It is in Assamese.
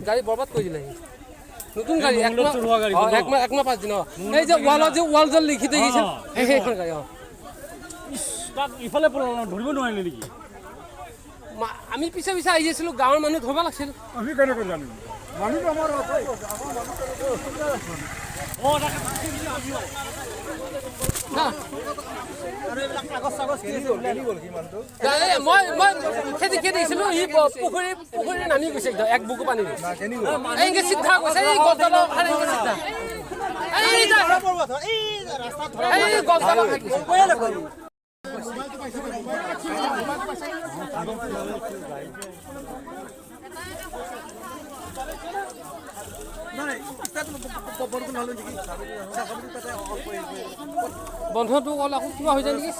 গাড়ী বৰবাদ কৰি দিলে নতুন গাড়ী একমাহ 5 দিন এই যে ৱাল যে লিখি থৈ গৈছে সেইখন গাড়ী ইফালে ধৰিব নোৱাৰিলে নেকি আমি পিছে আহি আছিলো গাঁৱৰ মানুহ ধৰিব লাগিছিল আমি কেনেকৈ জানিম মানুহটো আমাৰ মই খেতি দিছিলো ই পুখুৰী নামি গৈছে এক বুকু পানী এনেকে চিধা গৈছে এই গছডালৰ চিধা এই গছডালৰ বন্ধটো ক'লে আকৌ কিবা হৈ যায় নেকি